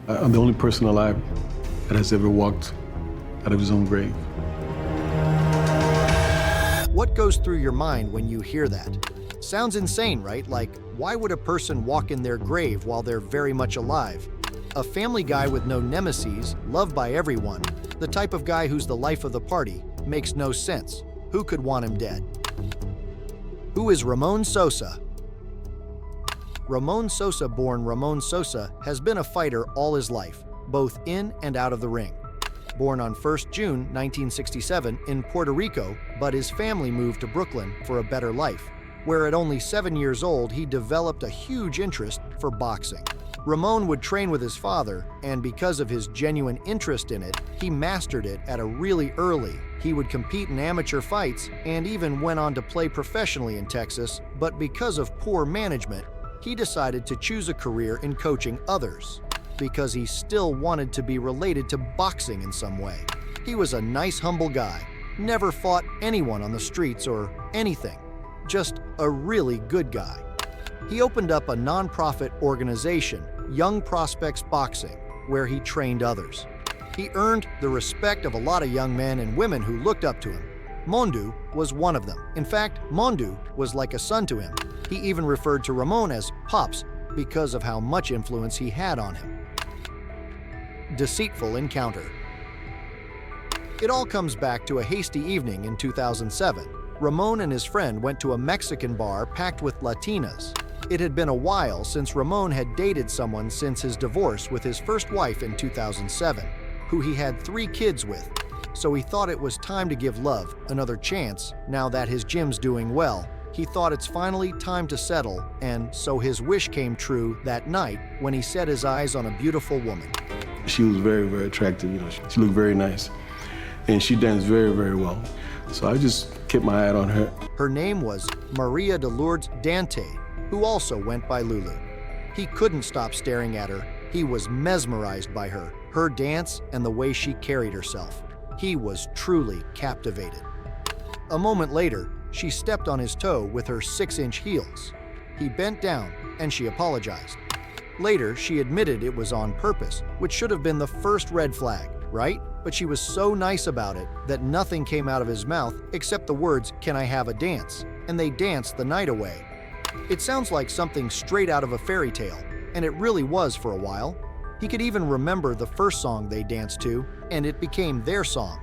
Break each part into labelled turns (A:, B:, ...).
A: I'm the only person alive that has ever walked out of his own grave.
B: What goes through your mind when you hear that? Sounds insane, right? Like, why would a person walk in their grave while they're very much alive? A family guy with no nemesis, loved by everyone, the type of guy who's the life of the party, makes no sense. Who could want him dead? Who is Ramon Sosa? Ramon Sosa, born Ramon Sosa, has been a fighter all his life, both in and out of the ring. Born on 1st June 1967 in Puerto Rico, but his family moved to Brooklyn for a better life, where at only 7 years old he developed a huge interest for boxing. Ramon would train with his father, and because of his genuine interest in it, he mastered it at a really early. He would compete in amateur fights and even went on to play professionally in Texas, but because of poor management, he decided to choose a career in coaching others, because he still wanted to be related to boxing in some way. He was a nice, humble guy, never fought anyone on the streets or anything, just a really good guy. He opened up a nonprofit organization, Young Prospects Boxing, where he trained others. He earned the respect of a lot of young men and women who looked up to him. Mondu was one of them. In fact, Mondu was like a son to him. He even referred to Ramon as Pops because of how much influence he had on him. Deceitful encounter. It all comes back to a hasty evening in 2007. Ramon and his friend went to a Mexican bar packed with Latinas. It had been a while since Ramon had dated someone since his divorce with his first wife in 2007, who he had 3 kids with, so he thought it was time to give love another chance now that his gym's doing well. He thought it's finally time to settle, and so his wish came true that night when he set his eyes on a beautiful woman.
A: She was very, very attractive. She looked very nice, and she danced very, very well. So I just kept my eye on her.
B: Her name was Maria de Lourdes Dante, who also went by Lulu. He couldn't stop staring at her. He was mesmerized by her dance, and the way she carried herself. He was truly captivated. A moment later, she stepped on his toe with her 6-inch heels. He bent down, and she apologized. Later, she admitted it was on purpose, which should have been the first red flag, right? But she was so nice about it that nothing came out of his mouth except the words, "Can I have a dance?" And they danced the night away. It sounds like something straight out of a fairy tale, and it really was for a while. He could even remember the first song they danced to, and it became their song.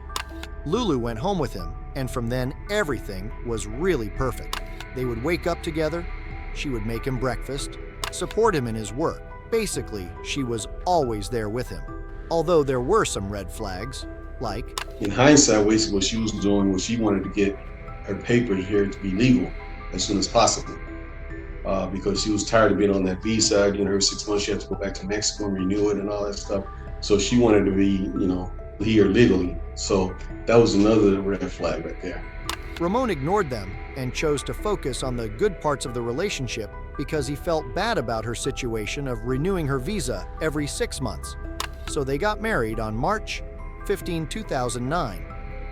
B: Lulu went home with him, and from then everything was really perfect. They would wake up together, she would make him breakfast, support him in his work. Basically, she was always there with him. Although there were some red flags, like...
C: In hindsight, basically what she was doing was she wanted to get her papers here to be legal as soon as possible. Because she was tired of being on that visa. Every 6 months she had to go back to Mexico and renew it and all that stuff. So she wanted to be, here legally. So that was another red flag right there.
B: Ramon ignored them and chose to focus on the good parts of the relationship because he felt bad about her situation of renewing her visa every 6 months. So they got married on March 15, 2009.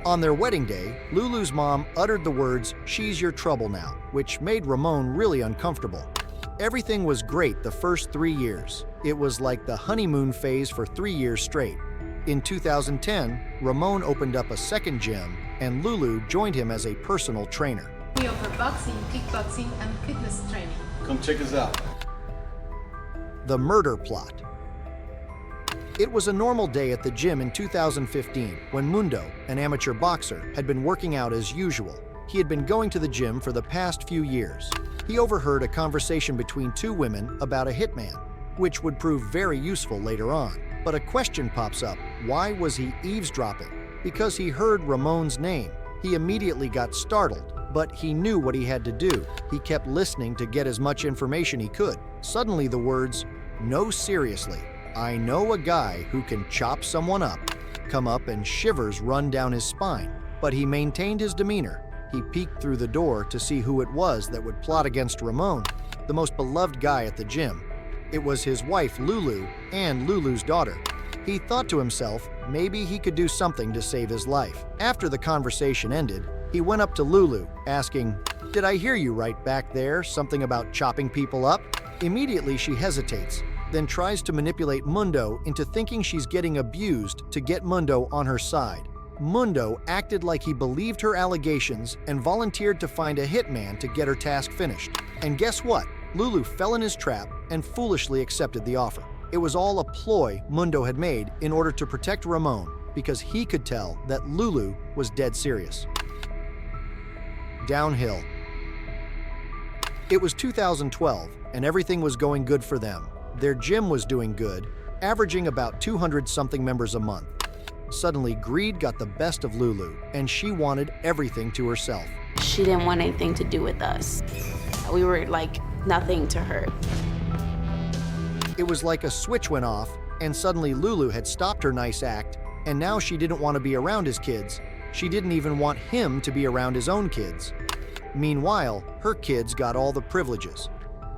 B: On their wedding day, Lulu's mom uttered the words, "She's your trouble now," which made Ramon really uncomfortable. Everything was great the first 3 years. It was like the honeymoon phase for 3 years straight. In 2010, Ramon opened up a second gym, and Lulu joined him as a personal trainer.
D: We offer boxing, kickboxing, and fitness training.
C: Come check us out.
B: The murder plot. It was a normal day at the gym in 2015 when Mondu, an amateur boxer, had been working out as usual. He had been going to the gym for the past few years. He overheard a conversation between 2 women about a hitman, which would prove very useful later on. But a question pops up. Why was he eavesdropping? Because he heard Ramon's name. He immediately got startled, but he knew what he had to do. He kept listening to get as much information he could. Suddenly the words, "No, seriously, I know a guy who can chop someone up," come up, and shivers run down his spine. But he maintained his demeanor. He peeked through the door to see who it was that would plot against Ramon, the most beloved guy at the gym. It was his wife, Lulu, and Lulu's daughter. He thought to himself, maybe he could do something to save his life. After the conversation ended, he went up to Lulu, asking, "Did I hear you right back there, something about chopping people up?" Immediately she hesitates. then tries to manipulate Mundo into thinking she's getting abused to get Mundo on her side. Mundo acted like he believed her allegations and volunteered to find a hitman to get her task finished. And guess what? Lulu fell in his trap and foolishly accepted the offer. It was all a ploy Mundo had made in order to protect Ramon, because he could tell that Lulu was dead serious. Downhill. It was 2012, and everything was going good for them. Their gym was doing good, averaging about 200-something members a month. Suddenly, greed got the best of Lulu, and she wanted everything to herself.
E: She didn't want anything to do with us. We were like nothing to her.
B: It was like a switch went off, and suddenly Lulu had stopped her nice act, and now she didn't want to be around his kids. She didn't even want him to be around his own kids. Meanwhile, her kids got all the privileges.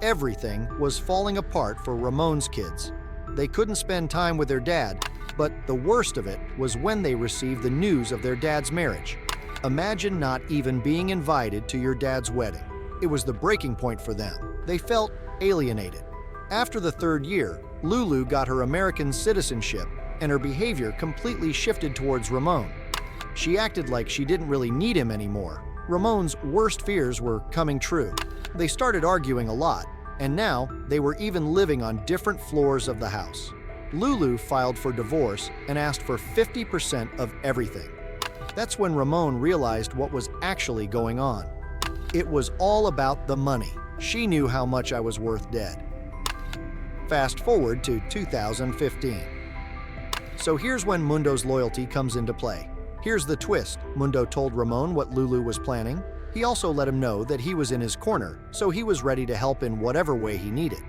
B: Everything was falling apart for Ramon's kids. They couldn't spend time with their dad, but the worst of it was when they received the news of their dad's marriage. Imagine not even being invited to your dad's wedding. It was the breaking point for them. They felt alienated. After the 3rd year, Lulu got her American citizenship, and her behavior completely shifted towards Ramon. She acted like she didn't really need him anymore. Ramon's worst fears were coming true. They started arguing a lot, and now they were even living on different floors of the house. Lulu filed for divorce and asked for 50% of everything. That's when Ramon realized what was actually going on. It was all about the money. She knew how much I was worth dead. Fast forward to 2015. So here's when Mundo's loyalty comes into play. Here's the twist. Mundo told Ramon what Lulu was planning. He also let him know that he was in his corner, so he was ready to help in whatever way he needed.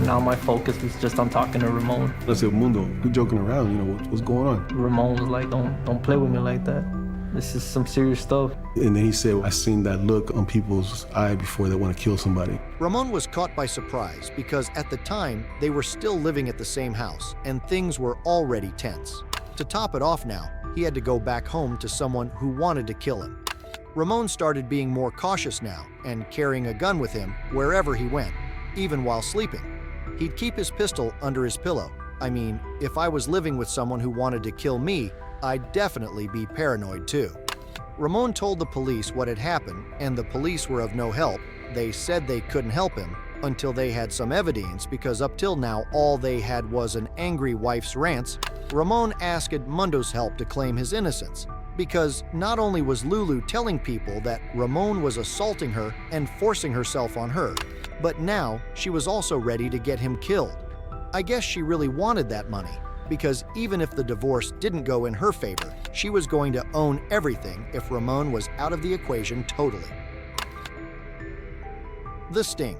F: Now my focus is just on talking to Ramon.
A: I said, Mundo, we're joking around, what's going on?
F: Ramon was like, don't play with me like that. This is some serious stuff.
A: And then he said, I seen that look on people's eye before they want to kill somebody.
B: Ramon was caught by surprise because at the time, they were still living at the same house and things were already tense. To top it off now, he had to go back home to someone who wanted to kill him. Ramon started being more cautious now and carrying a gun with him wherever he went, even while sleeping. He'd keep his pistol under his pillow. I mean, if I was living with someone who wanted to kill me, I'd definitely be paranoid too. Ramon told the police what had happened, and the police were of no help. They said they couldn't help him until they had some evidence, because up till now all they had was an angry wife's rants. Ramon asked Mundo's help to claim his innocence, because not only was Lulu telling people that Ramon was assaulting her and forcing herself on her, but now she was also ready to get him killed. I guess she really wanted that money, because even if the divorce didn't go in her favor, she was going to own everything if Ramon was out of the equation totally. The sting.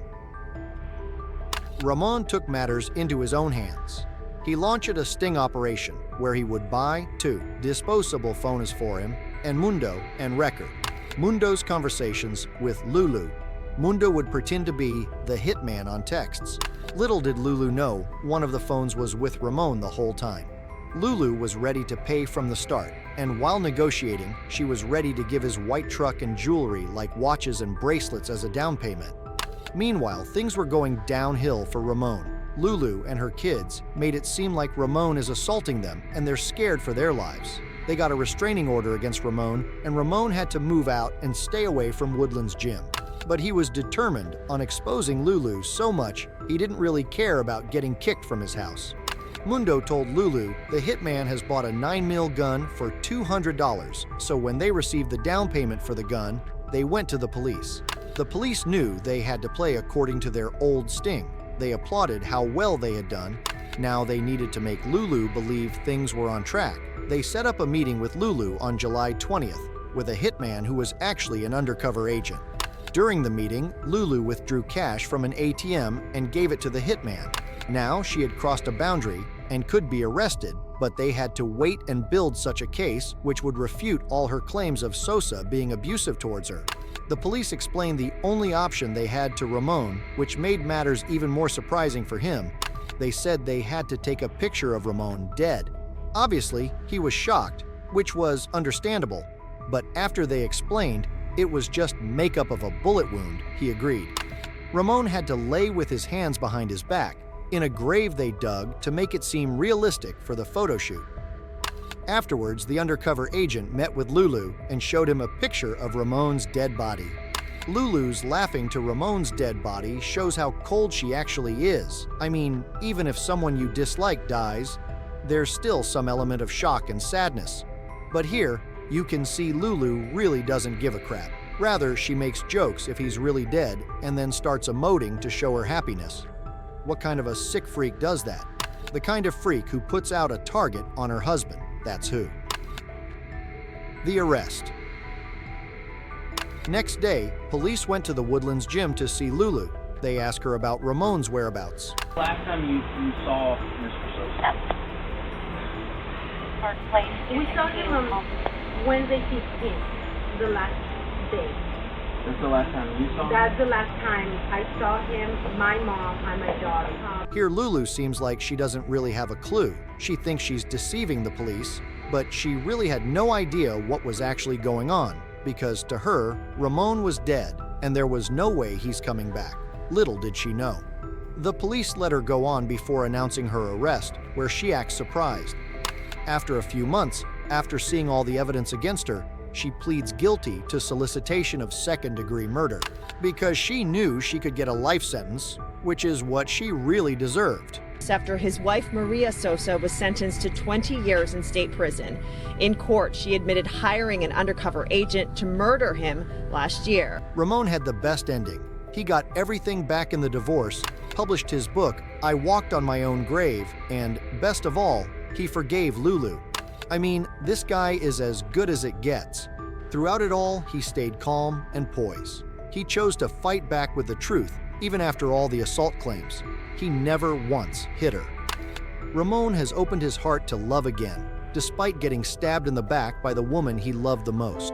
B: Ramon took matters into his own hands. He launched a sting operation where he would buy 2 disposable phones for him, and Mundo and record Mundo's conversations with Lulu. Mundo would pretend to be the hitman on texts. Little did Lulu know one of the phones was with Ramon the whole time. Lulu was ready to pay from the start, and while negotiating, she was ready to give his white truck and jewelry like watches and bracelets as a down payment. Meanwhile, things were going downhill for Ramon. Lulu and her kids made it seem like Ramon is assaulting them and they're scared for their lives. They got a restraining order against Ramon, and Ramon had to move out and stay away from Woodland's gym. But he was determined on exposing Lulu so much he didn't really care about getting kicked from his house. Mundo told Lulu the hitman has bought a 9mm gun for $200, so when they received the down payment for the gun, they went to the police. The police knew they had to play according to their old sting. They applauded how well they had done. Now they needed to make Lulu believe things were on track. They set up a meeting with Lulu on July 20th with a hitman who was actually an undercover agent. During the meeting, Lulu withdrew cash from an ATM and gave it to the hitman. Now she had crossed a boundary and could be arrested, but they had to wait and build such a case which would refute all her claims of Sosa being abusive towards her. The police explained the only option they had to Ramon, which made matters even more surprising for him. They said they had to take a picture of Ramon dead. Obviously, he was shocked, which was understandable, but after they explained it was just makeup of a bullet wound, he agreed. Ramon had to lay with his hands behind his back, in a grave they dug to make it seem realistic for the photo shoot. Afterwards, the undercover agent met with Lulu and showed him a picture of Ramon's dead body. Lulu's laughing to Ramon's dead body shows how cold she actually is. I mean, even if someone you dislike dies, there's still some element of shock and sadness. But here, you can see Lulu really doesn't give a crap. Rather, she makes jokes if he's really dead and then starts emoting to show her happiness. What kind of a sick freak does that? The kind of freak who puts out a target on her husband. That's who. The arrest. Next day, police went to the Woodlands gym to see Lulu. They asked her about Ramon's whereabouts.
G: Last time you saw Mr. Sosa?
D: We saw him on Wednesday 15th, the last day.
G: That's the last time you saw him?
D: That's the last time I saw him, my mom, and my daughter.
B: Here, Lulu seems like she doesn't really have a clue. She thinks she's deceiving the police, but she really had no idea what was actually going on, because to her, Ramon was dead, and there was no way he's coming back. Little did she know. The police let her go on before announcing her arrest, where she acts surprised. After a few months, after seeing all the evidence against her, she pleads guilty to solicitation of second-degree murder, because she knew she could get a life sentence, which is what she really deserved.
H: After his wife Maria Sosa was sentenced to 20 years in state prison. In court, she admitted hiring an undercover agent to murder him last year.
B: Ramon had the best ending. He got everything back in the divorce, published his book, I Walked on My Own Grave, and, best of all, he forgave Lulu. I mean, this guy is as good as it gets. Throughout it all, he stayed calm and poised. He chose to fight back with the truth, even after all the assault claims. He never once hit her. Ramon has opened his heart to love again, despite getting stabbed in the back by the woman he loved the most.